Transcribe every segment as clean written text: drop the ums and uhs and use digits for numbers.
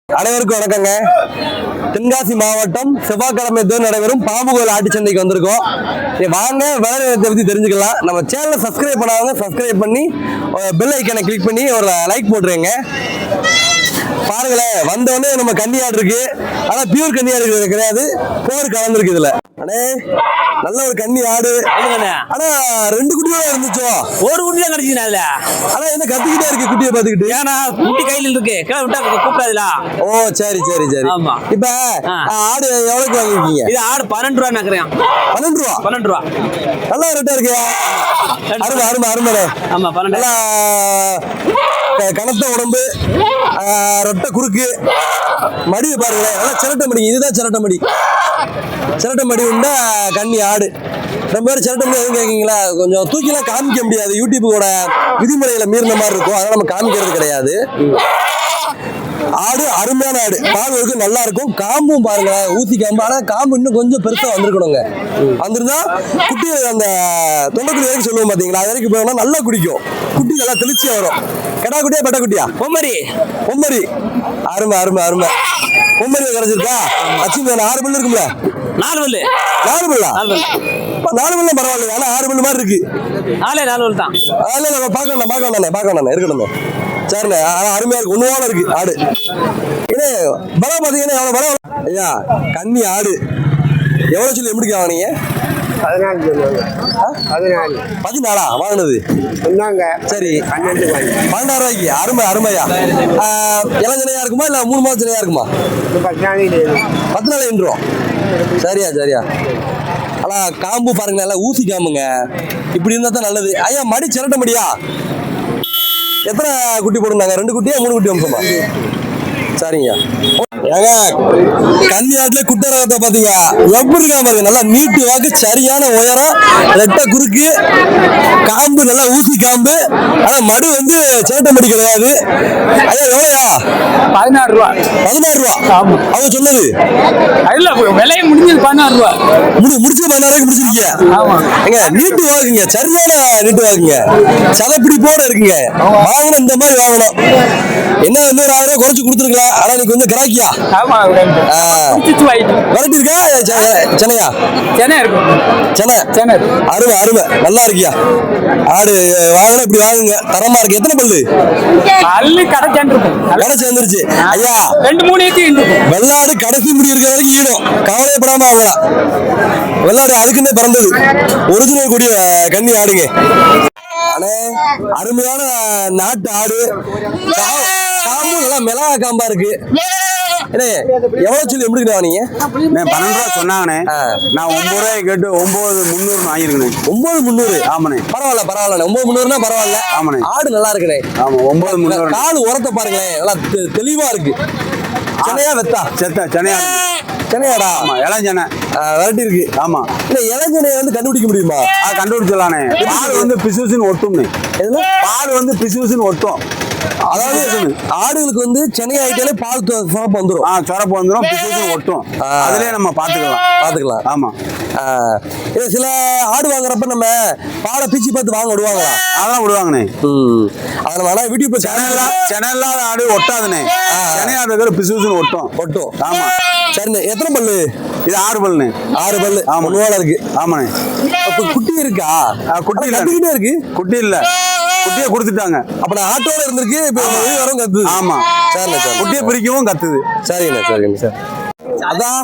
அனைவருக்கும் வணக்கங்க. தென்காசி மாவட்டம் செவ்வாய்க்கிழமை நடைபெறும் பாம்புகோயில் ஆட்டு சந்தைக்கு வந்திருக்கோம். வாங்க விலை பத்தி தெரிஞ்சுக்கலாம். நம்ம சேனலை சப்ஸ்கிரைப் பண்ணாங்க, சப்ஸ்கிரைப் பண்ணி பெல் ஐக்கனை கிளிக் பண்ணி ஒரு லைக் போட்டுருங்க. பாருங்களேன், வந்தோடனே நம்ம கன்னி ஆடு இருக்கு. ஆனா பியூர் கன்னி ஆடு கிடையாது, போர் கலந்துருக்கு இதுல. அண்ணே நல்ல ஒரு கன்னி ஆடு. ஆனா ரெண்டு குட்டியோட இருந்துச்சோ? ஒரு குட்டி தான் கிடைச்சிதுல. ஆனா என்ன கத்திக்கிட்டே இருக்கு குட்டியை பாத்துக்கிட்டு? ஏன்னா குட்டி கையில இருக்கு, கூப்பிடாதுல. ஓ சரி சரி சரி. இப்ப ஆடு எவ்வளவுக்கு வாங்கிருக்கீங்க? இது ஆடு 12 ரூபா நக்கறேன். 12 ரூபா? 12 ரூபா. நல்ல ரேட்டா இருக்கு. அருமை அருமை அருமை. ஆமா 12. கனத்த உடம்பு, ரொட்டை குறுக்கு, மடி பாருங்களேன், நல்லா சிரட்டை மடி. இதுதான் சிரட்டை மடி. சிரட்டை மடி உண்டா கன்னி ஆடு. ரொம்ப பேர் சிரட்டை மடி எதுவும் கேட்கீங்களா? கொஞ்சம் தூக்கிலாம் காமிக்க முடியாது, யூடியூபோட விதிமுறைகளை மீறின மாதிரி இருக்கும், அதெல்லாம் நம்ம காமிக்கிறது கிடையாது. ஆடு அருமையான ஆடு, பால் நல்லா இருக்கும். காம்பும் பாருங்க, ஊத்தி காம்பு. ஆனா காம்பு இன்னும் கொஞ்சம் பெருசா வந்திருக்கணுங்க. வந்திருந்தா குட்டி அந்த தொண்டைக்குடி வரைக்கும் சொல்லுவோம் பாத்தீங்களா, அது வரைக்கும் போனா நல்லா குடிக்கும். குட்டி நல்லா தெளிச்சியா வரும். கெடா குட்டியா பெட்ட குட்டியா? பொம்மரி. பொம்மரி. அருமை அருமை அருமை. பொம்மரி கிடைச்சிருக்கா? அச்சு 6 பல்லு இருக்கும்ல? 4 பல்லு. 4 பல்லா? 4 பல்லு பரவாயில்ல. ஆனா 6 பல்லு மாதிரி இருக்கு. 4 பல்லு தான். அதுல நம்ம பார்க்கணும் இருக்கணும். சரிண்ணே, அருமையா இருக்கு. ஒண்ணுவான இருக்கு ஆடு. இது பலம் பாத்தீங்கன்னா எவ்வளவு பலம் ஐயா? கன்னி ஆடு எவ்வளவு சொல்லி எப்படி வாங்கினீங்க? 14 வாங்கினது. சரி 12 ரூபாய்க்கு. அருமை அருமையா. இளஞ்சனையா இருக்குமா இல்ல 3 மாதம் ஜனையா இருக்குமா? 14 என்றோம். சரியா சரியா. ஆனா காம்பு பாருங்க, நல்லா ஊசி காம்புங்க. இப்படி இருந்தா தான் நல்லது. ஐயா மடி சிரட்ட மடியா? எத்தனை குட்டி போடுறாங்க? 2 குட்டியா 3 குட்டி வம்சமா? சரிங்க. ஏங்க கன்னி ஆட்டுல குட்டை ரகத்தை பாத்தீங்க எப்படி இருக்கா பாருங்க. நல்லா நீட்டு வாக்கு, சரியான உயரம், ரெட்டை குறுக்கு, காம்பு நல்லா ஊசி காம்பு. ஆனா மடு சேட்டை மடி கிடையாது. ஐயா எவ்வளோயா? 16 ரூபா. 16 ரூபா? அவங்க சொன்னது இல்ல, விலையை முடிஞ்சது 16 ரூபா. முடிச்சு 16 ரூபாய்க்கு முடிச்சிருக்கீங்க. எங்க நீட்டு வாக்குங்க, சரியான நீட்டு வாக்குங்க, சதப்பிடிப்போட இருக்குங்க. வாங்கணும் இந்த மாதிரி வாங்கணும். என்ன இன்னொரு 1000 ரூபாய் குறைச்சு கொடுத்துருக்கலாம். ஆனா நீ கொஞ்சம் கிராக்கியா? வெரைட்டி இருக்கா? சென்னையா? சென்னை. அருமை அருமை, நல்லா இருக்கியா ஆடு? வாங்கணும் இப்படி வாங்குங்க, தரமா இருக்கு. எத்தனை பல்லு? கடை சேர்ந்துருச்சு ஐயா. 2-3 வெள்ளாடு கடைசி முடி இருக்கிற வரைக்கும் ஈடும், கவலைப்படாம வாங்கலாம். வெள்ளாடு அதுக்குன்னே பிறந்தது, ஒரிஜினல் கூடிய கன்னி ஆடுங்க. அருமையான நாட்டு ஆடு. காம்பு நல்லா மிளகா காம்பா இருக்கு. எவ்வளவு சொல்லி எப்படி நீங்க? 12 ரூபா சொன்னாங்கண்ணே. நான் 9 ரூபாய் கேட்டு 9,300 வாங்கிருக்கேன். 9,300? ஆமாண்ணே. பரவாயில்ல பரவாயில்ல. 9,300 பரவாயில்ல. ஆமாண்ணே. ஆடு நல்லா இருக்குண்ணே. ஆமா 9,300. கால் உரத்தை பாருங்களேன், நல்லா தெளிவா இருக்கு. சென்னையா வெத்தா? சென்னையா. சென்னையாடா? ஆமா இளஞ்சனை வெரைட்டி இருக்கு. ஆமா. இல்ல இளஞ்சனையை கண்டுபிடிக்க முடியுமா? கண்டுபிடிச்சலானே. பால் பிசுபிசுன்னு ஒட்டும்னே. பால் பிசுபிசுன்னு ஒட்டும். அதாவது ஆடுகளுக்கு சென்னை ஆயிட்டாலே பால் சுரப்பு வந்துடும். சுரப்பு வந்துடும், பிசுபிசுன்னு ஒட்டும். அதுலயே நம்ம பாத்துக்கலாம். ஆமா. சில ஆடு வாங்குறப்ப நம்ம பாலை பிச்சு பார்த்து வாங்க விடுவாங்களா? அதெல்லாம் விடுவாங்கண்ணே. அதனால யூடியூப்ல சென்னை ஆடு ஒட்டாதுண்ணே. சென்னை ஆடு பிசுபிசுன்னு ஒட்டும். ஆமா. சரிண்ணே. எத்தனை பல்லு? இது 6 பல்லுண்ணே. 6 பல்லு. ஆமா. இருக்கு. ஆமாண்ணே. குட்டி இருக்கா? குட்டி இல்ல இருக்கு. குட்டி இல்ல, குட்டியை கொடுத்துட்டாங்க. அப்ப நான் ஆட்டோட இருந்திருக்கு, இப்ப வரும் கத்துது. ஆமா சரிண்ணே. சார் குட்டியை பிரிக்கவும் கத்துது. சரிண்ணே சரிங்க சார். அதான்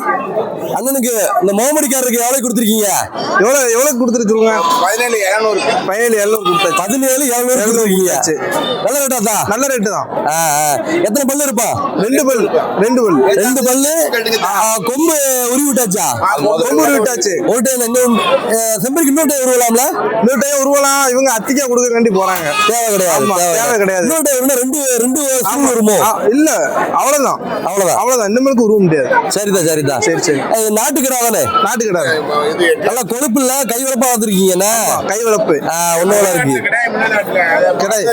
அண்ணனுக்கு இந்த மோமடிக்காரருக்கு எவ்வளவு கொடுத்துருக்கீங்க? எவ்வளவு கொடுத்துருக்கீங்க? 17,700. 17,700 கொடுத்துருக்கீங்க. நல்ல ரேட்டா தான்? நல்ல ரேட்டு தான். எத்தனை பல்லு இருப்பா? 2 பல்லு. 2 பல்லு. கொம்பு உருவி விட்டாச்சா? கொம்பு உருவி விட்டாச்சு. ஒரு டைம் செம்பருக்கு இன்னொரு டைம் உருவலாம்ல? இன்னொரு டைம் உருவலாம். இவங்க அத்திக்கா கொடுக்க வேண்டி போறாங்க. தேவை கிடையாது. இன்னொரு டைம் 2 வருமோ? இல்ல, அவ்வளவுதான். இன்னும் உருவ முடியாது. சரிதான் சரிதான். சரி. நாட்டு கிடா தானே? நாட்டு கிடாது. நல்லா கொழுப்பு இல்ல, கை வளப்பா வந்துருக்கீங்கண்ணா. கை வளர்ப்பு ஒன்னோட இருக்கு. கிடாய்.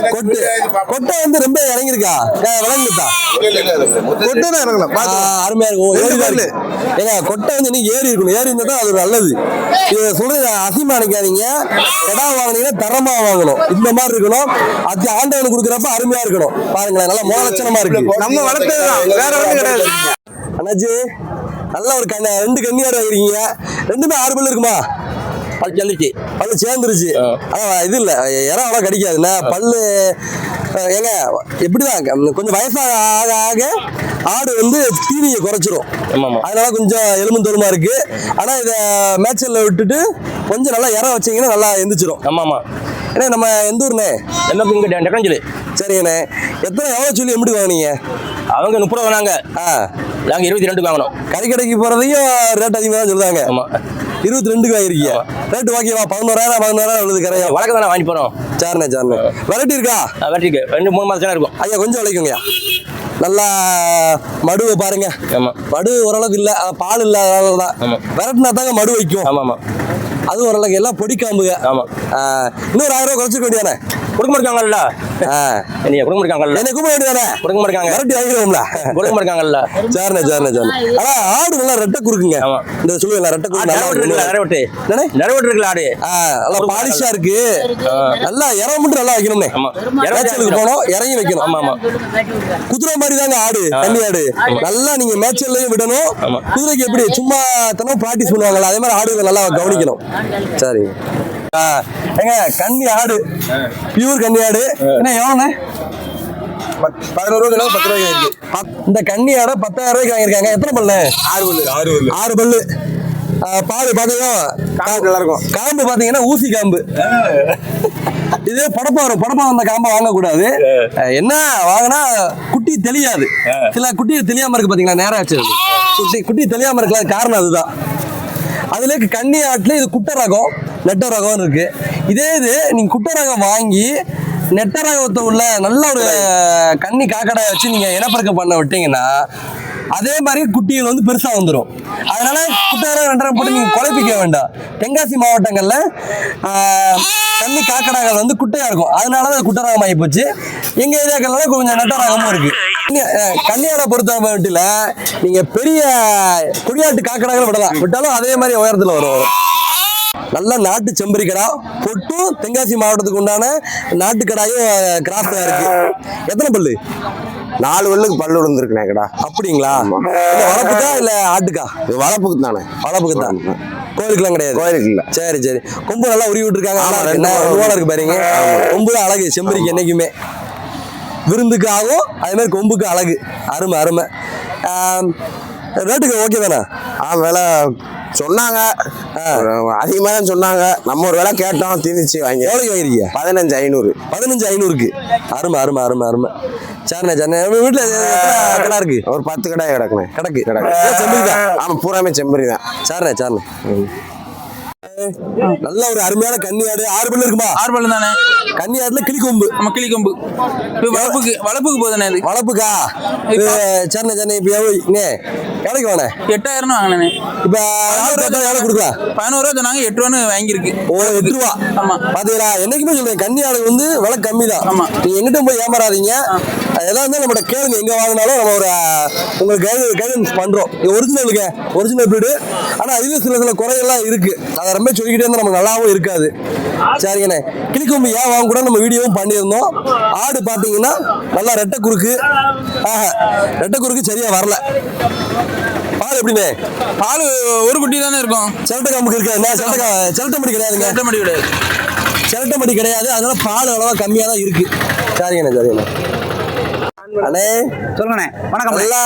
கொட்டை வந்து ரொம்ப இறங்கிருக்கா, விளங்குதா? கொட்டை தான் இறங்கலாம். அருமையா இருக்கும். ஏறி ஏங்க கொட்டை வந்து இன்னைக்கு ஏறி இருக்கணும், ஏறி இருந்தா அது நல்லது. இது சொல்றது அசிமா நினைக்காதீங்க. கடா வாங்கினீங்கன்னா தரமா வாங்கணும், இந்த மாதிரி இருக்கணும். அது ஆண்டவனுக்கு கொடுக்குறப்ப அருமையா இருக்கணும். பாருங்களேன், நல்லா மோலட்சணமா இருக்கு. நம்ம வளர்த்ததுதான், வேற ஒன்றும் கிடையாது. அண்ணாச்சி நல்ல ஒரு ரெண்டு கன்னியார் வாங்கிருக்கீங்க. ரெண்டுமே 6 பல்லு இருக்குமா? பல்லு சேர்ந்துருச்சு. இது இல்ல இறம் அவ்வளோ கிடைக்காதுண்ணா பல்லு. ஏங்க எப்படிதான் கொஞ்சம் வயசாக ஆக ஆக ஆடு வந்து தீனியை குறைச்சிரும். அதனால கொஞ்சம் எலும்பு தோலுமா இருக்கு. ஆனா இதை மேய்ச்சல்ல விட்டுட்டு கொஞ்சம் நல்லா இறம் வச்சீங்கன்னா நல்லா எந்திரிச்சிரும். ஆமா. ஏன்னா நம்ம எந்த ஊர்ண்ணே? என்ன இங்க டெக்கஞ்சலி. சரிங்கண்ணே. எவ்வளோ சொல்லி எப்படி வாங்கினீங்க? அவங்க 30 ரூபா வாங்கினாங்க, நாங்க 22 வாங்கினோம். கறிக்கடைக்கு போறதையும் ரேட் அதிகமாக தான் சொல்லுவாங்க. ஆமா, 22 வாங்கிருக்கீங்க. ரேட் ஓகேவா? 11,000 உள்ளது கரையா? வழக்கு தானே வாங்கி போறோம். சரிண்ணே. வெரைட்டி இருக்கா? வெரைட்டிக்கு 2-3 மாதம் இருக்கும். ஐயா கொஞ்சம் விளைக்குங்கய்யா. நல்லா மடுவை பாருங்க. ஆமா, மடு ஓரளவுக்கு இல்ல, பால் இல்ல, அதனாலதான். விரட்டினா தாங்க மடு வைக்கும். ஆமா. அது ஓரளவுக்கு எல்லாம் பொடி காம்புங்க. ஆமா. இன்னொரு 1000 ரூபாய் குறைச்சிக்க வேண்டியதானே? கொடுக்க மாட்டாங்கல்ல, நீங்க கொடுக்க மாட்டாங்கல்ல, என்ன கூப்பிட வேண்டியதானே? கொடுக்க மாட்டாங்க, விரட்டி வாங்கிடுவோம்ல. கொடுக்க மாட்டாங்கல்ல. சரிண்ணே. ஆனா ஆடு நல்லா ரெட்டை குறுக்குங்க. இந்த சொல்லுவீங்களா ரெட்டை குறுக்கு? நிறைவேட்டு இருக்குல்ல ஆடு, நல்லா பாலிஷா இருக்கு. நல்லா இறம் மட்டும் நல்லா வைக்கணும்னே. மேய்ச்சலுக்கு போனோம், இறங்கி வைக்கணும். ஆமா. குதிரை மாதிரி தாங்க ஆடு, கன்னி ஆடு. நல்லா நீங்க மேய்ச்சல்லையும் விடணும். குதிரைக்கு எப்படி சும்மா தனம் பிராக்டிஸ் பண்ணுவாங்கல்ல, அதே மாதிரி ஆடுகளை நல்லா கவனிக்கணும். சரி. ஏங்க கன்னி ஆடு, பியூர் கன்னி ஆடு. என்ன எவ்வளோண்ணே? 11 ரூபா 10 ரூபாய்க்கு இருக்கு. இந்த கன்னி ஆடை 10,000 ரூபாய்க்கு வாங்கியிருக்காங்க. எத்தனை பல்லு? 6 பல்லு. பால் பாத்தீங்கன்னா நல்லா இருக்கும். காம்பு பாத்தீங்கன்னா ஊசி காம்பு. இது படப்பா அந்த காம்பை வாங்கக்கூடாது. என்ன வாங்கினா குட்டி தெளியாது. சில குட்டி தெளியாம இருக்கு பாத்தீங்களா, நேரம் ஆச்சு. குட்டி தெளியாம இருக்கலாம், காரணம் அதுதான். அதுல கன்னி ஆட்டுல இது குட்டை ரகம், நெட்ட ரகம் இருக்கு. இதே இது நீங்க குட்டை ரகம் வாங்கி நெட்ட ரகத்தை உள்ள நல்ல ஒரு கன்னி காக்கடை வச்சு நீங்க இனப்பெருக்கம் பண்ண விட்டீங்கன்னா அதே மாதிரி குட்டிகள் வந்து பெருசா வந்துடும். அதனால குட்டை ரகம் போட்டு நீங்க குழப்பிக்க வேண்டாம். தென்காசி மாவட்டங்கள்ல கன்னி காக்கடாக்கள் வந்து குட்டையா இருக்கும், அதனாலதான் குட்டை ரகம் ஆகி போச்சு. எங்க ஏரியாக்கள்ல கொஞ்சம் நெட்ட ரகமும் இருக்கு. கன்னியாடை பொறுத்த வீட்டுல நீங்க பெரிய கொடியாட்டு காக்கடாக்களை விட்டாலும் அதே மாதிரி உயரத்துல வரும். நல்ல நாட்டு செம்பரி கடா பொட்டும் தென்காசி மாவட்டத்துக்கு உண்டான நாட்டு கடாயும் கிராஃப்டா இருக்கு. எத்தனை பல்லு? 4 பல்லுக்கு பல்லு விழுந்துருக்குண்ணே கடா. அப்படிங்களா? வளர்ப்புக்கா இல்ல ஆட்டுக்கா? வளர்ப்புக்கு தானே. வளர்ப்புக்கு தான், கோயிலுக்குலாம் கிடையாது. கோயிலுக்கு இல்ல. சரி. கொம்பு நல்லா உருவி விட்டுருக்காங்க. இருக்கு பாருங்க, கொம்பு தான் அழகு செம்பரிக்கு என்னைக்குமே. விருந்துக்கு ஆகும், அதே மாதிரி கொம்புக்கு அழகு. அருமை. ரேட்டுக்கு ஓகே தானே? விலை சொன்னாங்க, அதிகமாக தான் சொன்னாங்க. நம்ம ஒரு விலை கேட்டோம், தீர்ந்துச்சு. வாங்கி எவ்வளோக்கு வாங்கிருக்கீங்க? 15,500. 15,500க்கு. அருமை. சரிண்ணே. வீட்டுல கடை இருக்கு? ஒரு 10 கடாய் கிடக்கு. செம்பரி தான்? ஆமா, பூராமே செம்பரி தான். சரிண்ணே. நல்ல ஒரு அருமையான கன்னி ஆடு. 6 பல்லு இருக்குமா? 6 பல்லு தானே. கன்னி ஆடுல கிளி கொம்பு. நம்ம கிளி கொம்பு வளப்புக்கு போதானே? இது வளப்புக்கா? சரிண்ணே. இப்ப எவ்வளோக்கு வாங்க? 8,000 வாங்கினே. இப்ப எவ்வளவு கொடுக்கலாம்? 11 ரூபா சொன்னாங்க, 8 ரூபான்னு வாங்கியிருக்கு. 8 ரூபா. ஆமா. பாத்தீங்களா, என்னைக்குமே சொல்றேன் கன்னி ஆடு வந்து விலை கம்மி தான். ஆமா. நீங்க எங்கிட்ட போய் ஏமாறாதீங்க. எதாவது இருந்தாலும் நம்மளோட கேளுங்க, எங்க வாங்கினாலும் நம்ம ஒரு உங்களுக்கு கைடன்ஸ் பண்றோம். இது ஒரிஜினல் பிரீடு. ஆனா இதுல சில குறைகள்லாம் இருக்கு, அதை ரொம்ப சொல்லிக்கிட்டே இருந்தா நமக்கு நல்லாவும் இருக்காது. சரிங்கண்ணே. கிளிக்கொம்பு ஏன் வாங்க கூட நம்ம வீடியோவும் பண்ணியிருந்தோம். ஆடு பாத்தீங்கன்னா நல்லா ரெட்டை குறுக்கு சரியா வரல. பால் எப்படிமே? பால் ஒரு குட்டி தானே இருக்கும். சிரட்டை காம்புக்கு இருக்காது. சிரட்டை மடி கிடையாதுங்க. சிரட்டை மடி கிடையாது, அதனால பால் அளவா கம்மியா தான் இருக்கு. சரிங்கண்ணே. அண்ணே சொல்லுங்கண்ணே. வணக்கம். நல்லா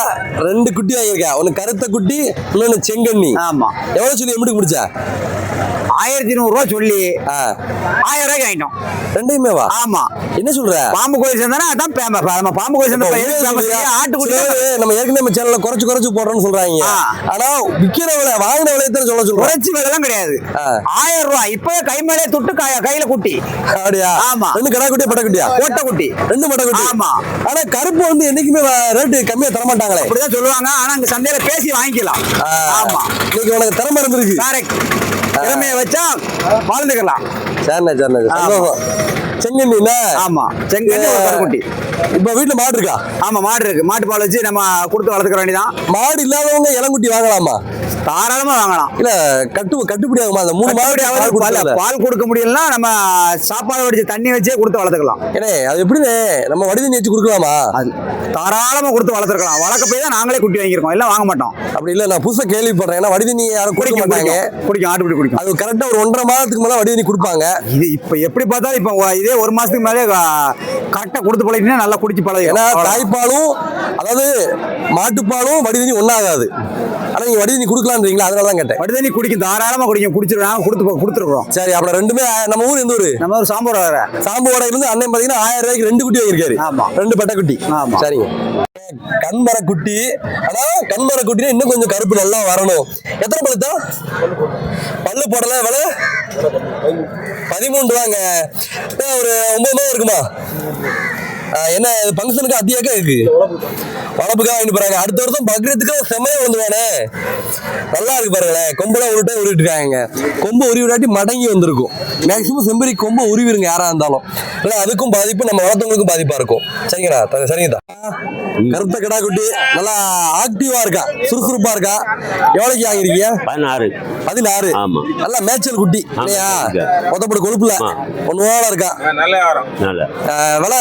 2 குட்டி வாங்கியிருக்கேன். ஒன்னு கருத்த குட்டி, இன்னொன்னு செங்கண்ணி. ஆமா. எவ்வளவு சொல்லி எப்படி முடிச்சா? 1100 ரூபா சொல்லி ஆ 1000 ரூபாய்க்கு வாங்கிட்டோம். ரெண்டையுமேவா? ஆமா. என்ன சொல்ற? பாம்பு கோயில் சேர்ந்தானே அதான் நம்ம பாம்பு கோயில் சேர்ந்த ஆட்டுக்குட்டி நம்ம ஏற்கனவே நம்ம சேனல்ல குறைச்சு போடுறோம்னு சொல்றாங்க. ஆனா விக்கிற விலை வாங்கின விலையத்தான் சொல்றோம். குறைச்சி விலைலாம் கிடையாது. 1000 ரூபாய் இப்ப கை மேலே தொட்டு கையில குட்டி. அப்படியா? ஆமா. ரெண்டு கடா குட்டியா பட்ட குட்டியா? ஓட்ட குட்டி. ரெண்டு மட்ட குட்டி. ஆமா. ஆனா கருப்பு வந்து என்னைக்குமே ரேட்டு கம்மியா தர மாட்டாங்களே. அப்படிதான் சொல்லுவாங்க. ஆனா அங்க சந்தையில பேசி வாங்கிக்கலாம். ஆமா. இன்னைக்கு உனக்கு திறமை இருந்திருக்கு. கரெக்ட். திறமைய வச்சா வாழ்ந்துக்கலாம். சரிண்ணே சந்தோஷம். செங்கண்ணா? ஆமா, செங்கண்ணி ஒரு கருக்குட்டி. இப்ப வீட்டுல மாடு இருக்கா? ஆமா, மாடு இருக்கு. மாட்டு பால் வச்சு நம்ம கொடுத்து வளர்த்துக்க வேண்டியதான். மாடு இல்லாதவங்க இளங்குட்டி வாங்கலாமா? தாராளமா வாங்கலாம். இல்ல கட்டுப்படி ஆகுமா? அந்த 3 மாடு பால் கொடுக்க முடியலன்னா நம்ம சாப்பாடு வடிச்சு தண்ணி வச்சே கொடுத்து வளர்த்துக்கலாம். ஏனே அது எப்படின்னு நம்ம வடிதண்ணி வச்சு கொடுக்கலாமா? அது தாராளமா கொடுத்து வளர்த்துக்கலாம். வளர்க்க போய் தான் நாங்களே குட்டி வாங்கியிருக்கோம், எல்லாம் வாங்க மாட்டோம். அப்படி இல்ல, நான் புதுசா கேள்விப்படுறேன். ஏன்னா வடிதண்ணி யாரும் குடிக்க மாட்டாங்க. குடிக்கும், ஆட்டுக்குட்டி குடிக்கும். அது கரெக்டா ஒரு 1.5 மாதத்துக்கு மேல வடிதண்ணி கொடுப்பாங்க. இது இப்ப எப்படி பார்த்தாலும் இப்ப இதே 1 மாசத்துக்கு மேலே கரெக்டா கொடுத்து பழகினா நல்லா குடிச்சு பழகும். ஏன்னா தாய்ப்பாலும் அதாவது மாட்டுப்பாலும் வடிதண்ணி ஒன்னாகாது. ஆனா நீங்க வடிதண்ணி கொடுக்கலான்றீங்களா? அதனாலதான் கேட்டேன். வடிதண்ணி குடிக்கும், தாராளமா குடிக்கும். குடிச்சிருக்காங்க, கொடுத்துருக்கோம். சரி, அப்புறம் ரெண்டுமே நம்ம ஊர் எந்த ஊரு? நம்ம ஒரு சாம்போட இருந்து அண்ணன் பாத்தீங்கன்னா 1000 ரூபாய்க்கு 2 குட்டி வாங்கியிருக்காரு. ஆமா, 2 பட்டை குட்டி. ஆமா, சரிங்க. கண்மர குட்டி. ஆனா கண்மர குட்டினா இன்னும் கொஞ்சம் கருப்பு நல்லா வரணும். எத்தனை பழுத்தா? பல்லு போடல. விலை 13 ரூபாங்க. ஒரு 9 மாதம் இருக்குமா? என்ன ஃபங்க்ஷனுக்கு அதிகமா இருக்கு, வளர்ப்புக்காக வாங்கிட்டு போறாங்க. அடுத்த வருஷம் பக்ரீத்துக்கு செம்மையா வந்துவானே. நல்லா இருக்கு பாருங்களேன். கொம்பெல்லாம் உருவிட்டு இருக்காங்க. கொம்பு உருவி விடாட்டி மடங்கி வந்திருக்கும். மேக்சிமம் செம்பரி கொம்பு உருவிருங்க யாரா இருந்தாலும். இல்லை அதுக்கும் பாதிப்பு, நம்ம வளர்த்தவங்களுக்கும் பாதிப்பா இருக்கும். சரிங்கண்ணா, சரிங்கதா. கருத்த கிடா குட்டி நல்லா ஆக்டிவா இருக்கா, சுறுசுறுப்பா இருக்கா. எவ்வளவுக்கு வாங்கிருக்கீங்க? 16. ஆமா, நல்லா மேய்ச்சல் குட்டி இல்லையா? மொத்தப்படி கொழுப்புல ஒன்னோட இருக்கா. விலை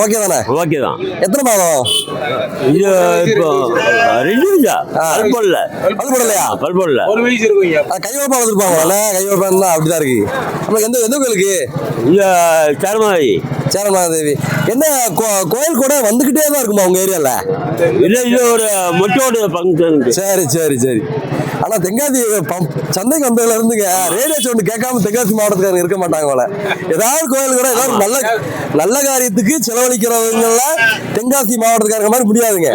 ஓகே தானே? ஓகே தான். எத்தனை மாதம்? இது இப்போ 2 பல் போடலையா? பல் போடல. கைவப்பா வளர்த்துருப்பாங்க. கைவப்பா அப்படிதான் இருக்கு. நமக்கு எந்த கோயிலுக்கு? இந்த சேரமாதேவி. என்ன கோயில் கூட வந்துகிட்டே தான் இருக்குமா உங்க ஏரியால? இல்ல, இது ஒரு மொட்டோட ஃபங்க்ஷன். சரி. ஆனா தென்காசி சந்தைக்கு வந்ததுல இருந்துங்க ரேடியோ சவுண்ட் கேட்காம தென்காசி மாவட்டத்துக்காரங்க இருக்க மாட்டாங்க போல. ஏதாவது கோயில் கூட ஏதாவது நல்ல காரியத்துக்கு செலவழிக்கிறவங்க தென்காசி மாவட்டத்துக்காரங்க மாதிரி முடியாதுங்க.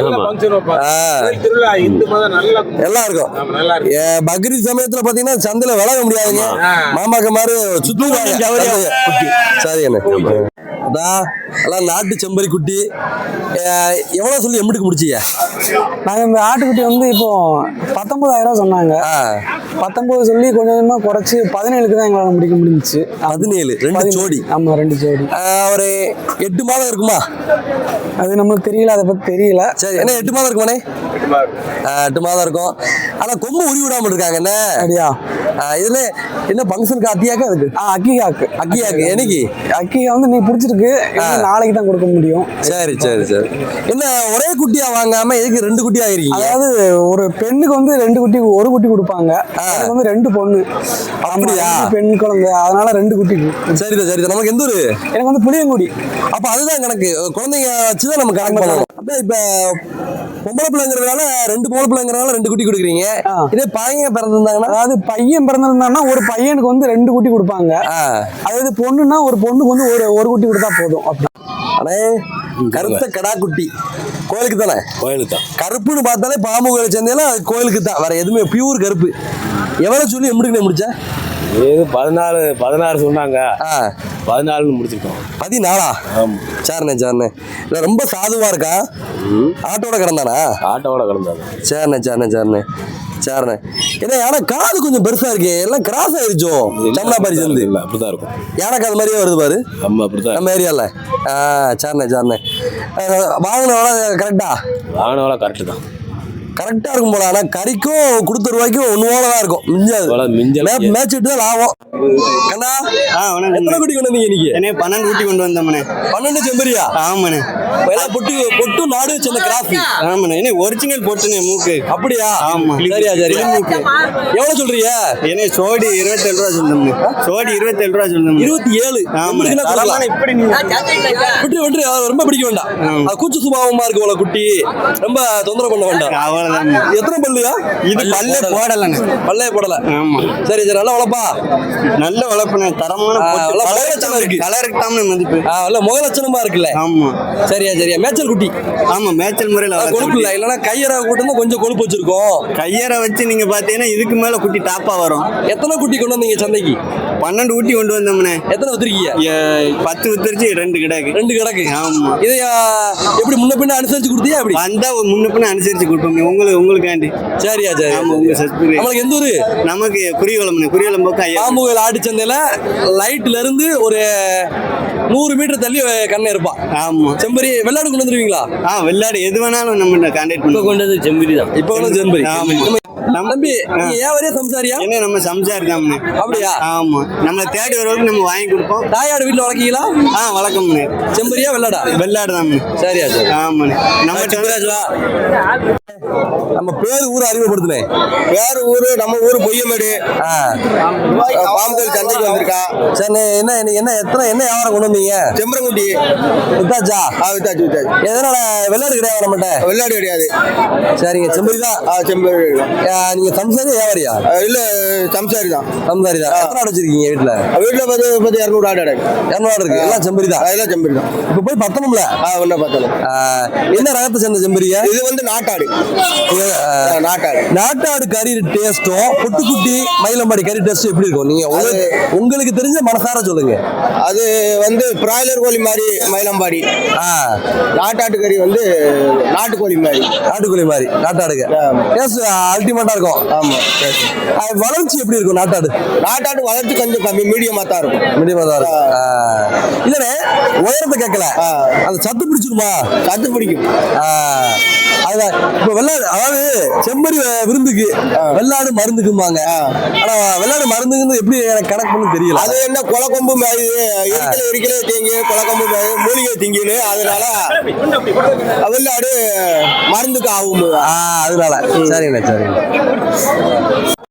எல்லாம் இருக்கும். பக்ரீத் சமயத்துல பாத்தீங்கன்னா சந்தையில விளங்க முடியாதுங்க. மாமாக்க மாதிரி சுத்தி. சரி என்ன அதான் நாட்டு செம்பரி குட்டி. எவ்வளவு சொல்லி எம்பிட்டுக்கு முடிச்சீங்க? நாங்கள் இந்த ஆட்டுக்குட்டி வந்து இப்போ 19,000 சொன்னாங்க. 19 சொல்லி கொஞ்சம் கொஞ்சமா குறைச்சி 17க்கு தான் எங்களால் முடிக்க முடிஞ்சிச்சு. 17 2 ஜோடி. ஆமா, 2 ஜோடி. ஒரு 8 மாதம் இருக்குமா? அது நம்மளுக்கு தெரியல, அதை பத்தி தெரியல. சரி, என்ன 8 மாதம் இருக்குமானே? 8 மாதம் இருக்கும். ஆனா கொம்பு உரி விடாம இருக்காங்க. என்ன அப்படியா? இதுல என்ன ஃபங்க்ஷனுக்கு அத்தியாக்கு? அதுக்கு அக்கியாக்கு என்னைக்கு? அக்கியா வந்து நீ பிடிச்சிருக்கு, நாளைக்கு தான் கொடுக்க முடியும். சரி. என்ன ஒரே குட்டியா வாங்காம எதுக்கு 2 குட்டி ஆயிருக்கீங்க? அதாவது ஒரு பெண்ணுக்கு வந்து 2 குட்டி, ஒரு குட்டி கொடுப்பாங்க. எனக்கு வந்து 2 பொண்ணு. அப்படியா? பெண் குழந்தை, அதனால 2 குட்டி. சரி. நமக்கு எந்த ஊரு? எனக்கு வந்து புளியங்குடி. அப்ப அதுதான் கணக்கு. குழந்தைங்க வச்சுதான் நம்ம கணக்கு பண்ணணும். அப்ப இப்ப பொம்பளை பிள்ளைங்கிறதுனால 2 பொம்பளை பிள்ளைங்கிறதுனால 2 குட்டி கொடுக்குறீங்க. இதே பையன் பிறந்திருந்தாங்கன்னா, அதாவது பையன் பிறந்திருந்தாங்கன்னா ஒரு பையனுக்கு வந்து 2 குட்டி கொடுப்பாங்க. அதாவது பொண்ணுன்னா ஒரு பொண்ணுக்கு வந்து ஒரு குட்டி கொடுத்தா போதும். அப்படி. அடே கருத்த கடா குட்டி கோயிலுக்கு தானே? கோயிலுக்கு தான். கருப்புன்னு பார்த்தாலே பாம்பு கோயில் சேர்ந்தேன்னா அது கோயிலுக்கு தான். வேற எதுவுமே பியூர் கருப்பு. எவ்வளவு சொல்லி எம்பிட்டுக்கு முடிச்ச? இது 16 சொன்னாங்க. 14 முடிச்சிருக்கோம். 14? ஆமா. சரிண்ணே. இல்லை ரொம்ப சாதுவா இருக்கா? ஆட்டோட கிடந்தானா? ஆட்டோட கிடந்தாங்க. சரிண்ணே. ஏன்னா யானை காது கொஞ்சம் பெருசா இருக்கு. எல்லாம் கிராஸ் ஆயிருச்சோ சம்னா பாரி சேர்ந்து? இல்லை, அப்படிதான் இருக்கும். யானைக்கு அது மாதிரியே வருது பாரு. நம்ம ஏரியால. சரிண்ணே. வாங்கின கரெக்டா? வாங்கின கரெக்டு தான். கரெக்டா இருக்கும் போல. ஆனா கறிக்கும் கொடுத்த ரூபாய்க்கும் ஒன்னோட இருக்கும். மிஞ்சாது. மேட்சிட்டு தான் லாபம். கண்ணா, எத்தனை குட்டி கொண்டு வந்தீங்க இன்னைக்கு? 12 குட்டி கொண்டு வந்தோம்ண்ணே. 12 செம்பரியா? ஆமாண்ணே. எல்லாம் பொட்டு நாடு வச்சு அந்த கிராஸ். ஆமாண்ணே. என்ன ஒரிஜினல் போட்டுண்ணே மூக்கு. அப்படியா? ஆமா. சரி. மூக்கு எவ்வளவு சொல்றீங்க? என்ன சோடி 27 ரூபா சொல்லுங்க. சோடி 27 ரூபா சொல்லுங்க. 27? ஆமா. இப்படி விட்டு ரொம்ப பிடிக்க வேண்டாம். கூச்ச சுபாவமா இருக்கு போல குட்டி. ரொம்ப தொந்தரவு பண்ண வேண்டாம். எத்தனை பல்லுயா? இது பல்லே போடலங்க. பல்லே போடல. ஆமா. சரி சரி, நல்லா வளப்பா. நல்ல வளர்ப்புனே, தரமான நல்லா முகலட்சணம் இருக்கு. கலருக்கு தாம மதிப்பு. நல்ல முகலட்சணமா இருக்குல்ல. ஆமா. சரியா சரியா, மேய்ச்சல் குட்டி. ஆமா, மேய்ச்சல் முறையில் கொழுப்பு இல்ல, இல்லைன்னா கையற கூட்டம் கொஞ்சம் கொழுப்பு வச்சிருக்கோம். கையரை வச்சு நீங்க பாத்தீங்கன்னா இதுக்கு மேல குட்டி டாப்பா வரும். எத்தனை குட்டி கொண்டு வந்தீங்க சந்தைக்கு? 12 குட்டி கொண்டு வந்தோம்னே. எத்தனை வித்துருக்கீங்க? 10 வித்துருச்சு, 2 கிடக்கு. 2 கிடக்கு. ஆமா. இதை எப்படி முன்ன பின்ன அனுசரிச்சு கொடுத்தியா? எப்படி வந்தா முன்ன பின்ன அனுசரிச்சு கொடுப்போம் உங்களுக்காண்டி. சரியா சரி. ஆமா, உங்க சஸ்பிரி. நம்மளுக்கு எந்த ஊரு? நமக்கு குறிவளம் பக்கம் பாம்புகள் ஆட்டு சந்தையில லைட்ல இருந்து ஒரு 100 மீட்டர் தள்ளி கண்ணை இருப்பான். ஆமா. செம்பரி வெள்ளாடு கொண்டு வந்துருவீங்களா? வெள்ளாடு எது வேணாலும் நம்ம கான்டாக்ட் பண்ணி கொண்டு வந்து செம்பரி தான். இப்ப கொண்டு செம்பரி. ஆமா. தம்பி, நீங்க ஏன் வரைய சம்சாரியா? என்ன நம்ம சம்சாரி தான். அப்படியா? ஆமா. நம்மளை தேடி வரவங்களுக்கு நம்ம வாங்கி கொடுப்போம். தாயாடு வீட்டுல வளர்க்கீங்களா? வளர்க்கம்னே. செம்பரியா வெள்ளாடா? வெள்ளாடு தான். சரியா சரி. ஆமாண்ணே. நம்ம பேரு ஊரை அறிமுகப்படுத்தினேன். வேற ஊரு, நம்ம ஊரு பொய்யமேடு. பாம்புகள் சந்தைக்கு வந்திருக்கா. சரி, என்ன என்ன எத்தனை என்ன வியாபாரம் கொண்டு வந்தீங்க? செம்பரங்குட்டி வித்தாச்சா? வித்தாச்சு. எதனால வெள்ளாடு கிடையாது நம்மகிட்ட? வெள்ளாடு கிடையாது. சரிங்க, செம்பரி தான். செம்பரி. நீங்க சம்சாரி வியாபாரியா? இல்ல, சம்சாரி தான். சம்சாரி தான். எத்தனை ஆடு வச்சிருக்கீங்க வீட்டுல? வீட்டுல 200 ஆடு கிடக்கு. 200 ஆடு இருக்கு. எல்லாம் செம்பரி தான். அதெல்லாம் செம்பரி தான். இப்ப போய் பத்தணும்ல? ஒன்ன பார்த்தோம். என்ன ரகத்தை சேர்ந்த செம்பரியா? இது வந்து நாட்டாடு. நாட்டாடு கறி டேஸ்டும் புட்டுக்குட்டி மயிலம்பாடி கறி டேஸ்டும் எப்படி இருக்கும்? நீங்க உங்களுக்கு தெரிஞ்ச மனசார சொல்லுங்க. அது வந்து பிராய்லர் கோழி மாதிரி மயிலம்பாடி. நாட்டாட்டு கறி வந்து நாட்டுக்கோழி மாதிரி. நாட்டுக்கோழி மாதிரி நாட்டாடுக்கு டேஸ்ட் அல்டிமேட்டா இருக்கும். ஆமா. வளர்ச்சி எப்படி இருக்கும் நாட்டாடு? நாட்டாடு வளர்ச்சி கொஞ்சம் கம்மி, மீடியமா தான் இருக்கும். மீடியமா தான் இருக்கும். இல்லனே உயரத்தை கேட்கல, அது சத்து பிடிச்சிருமா? சத்து பிடிக்கும். அதுதான் இப்ப வெள்ளாடு, அதாவது செம்பரி விருந்துக்கு, வெள்ளாடு மருந்துக்குமாங்க. ஆனா வெள்ளாடு மருந்துக்குன்னு எப்படி எனக்கு கணக்கு பண்ணு தெரியல. அது என்ன கொலக்கொம்பு இருக்கலே தீங்கு, கொலக்கொம்பு மூலிகை திங்குன்னு, அதனால வெள்ளாடு மருந்துக்கு ஆகும். அதனால சரிங்கண்ணா சரிங்க.